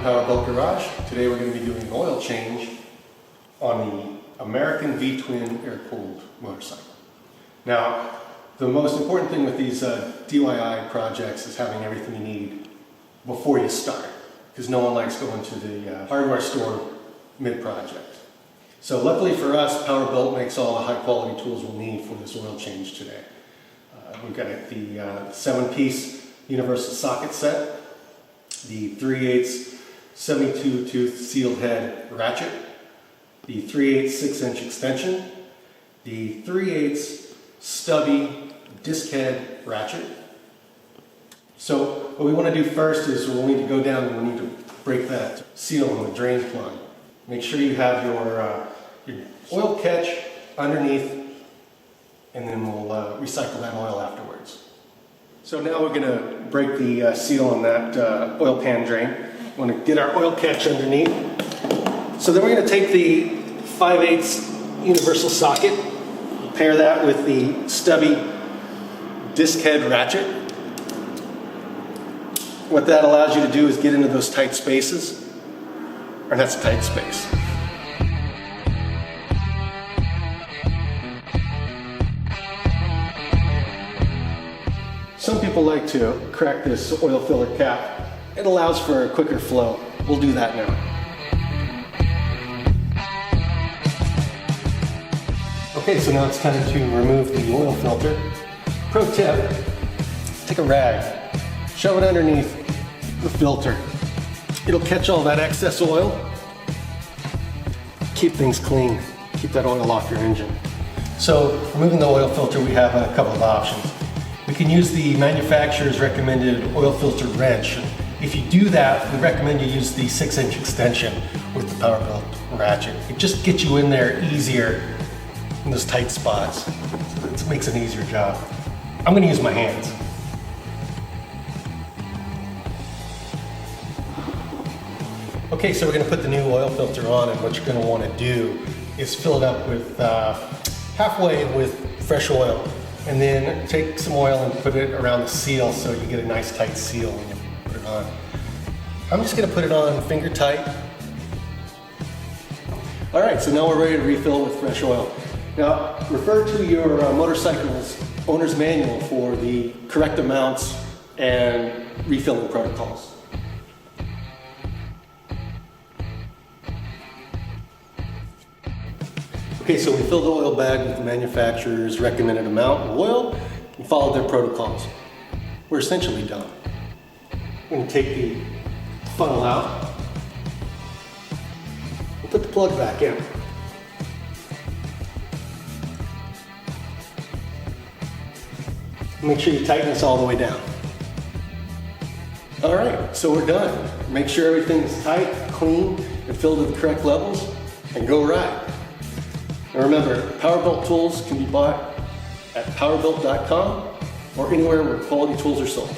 Power Belt Garage. Today we're going to be doing an oil change on the American V-twin air-cooled motorcycle. Now, the most important thing with these DIY projects is having everything you need before you start, because no one likes going to the hardware store mid-project. So luckily for us, Power Belt makes all the high-quality tools we'll need for this oil change today. We've got the 7-piece universal socket set, the 3/8 72-tooth sealed head ratchet, the 3/8 6-inch extension, the 3/8 stubby disc head ratchet. So what we want to do first is we'll need to go down and we'll need to break that seal on the drain plug. Make sure you have your oil catch underneath, and then we'll recycle that oil afterwards. So now we're going to break the seal on that oil pan drain. We want to get our oil catch underneath. So then we're going to take the 5/8 universal socket, pair that with the stubby disc head ratchet. What that allows you to do is get into those tight spaces, or that's a tight space. Some people like to crack this oil filler cap. It allows for a quicker flow. We'll do that now. Okay, so now it's time to remove the oil filter. Pro tip, take a rag, shove it underneath the filter. It'll catch all that excess oil, keep things clean, keep that oil off your engine. So removing the oil filter, we have a couple of options. We can use the manufacturer's recommended oil filter wrench. If you do that, we recommend you use the 6-inch extension with the Power Belt ratchet. It just gets you in there easier in those tight spots. It makes an easier job. I'm going to use my hands. Okay, so we're going to put the new oil filter on, and what you're going to want to do is fill it up with halfway with fresh oil. And then take some oil and put it around the seal so you get a nice tight seal when you put it on. I'm just going to put it on finger tight. All right, so now we're ready to refill with fresh oil. Now, refer to your motorcycle's owner's manual for the correct amounts and refilling protocols. Okay, so we filled the oil bag with the manufacturer's recommended amount of oil and followed their protocols. We're essentially done. We're going to take the funnel out. We'll put the plug back in. Make sure you tighten this all the way down. All right, so we're done. Make sure everything's tight, clean, and filled to the correct levels, and go ride. And remember, Power Belt tools can be bought at powerbelt.com or anywhere where quality tools are sold.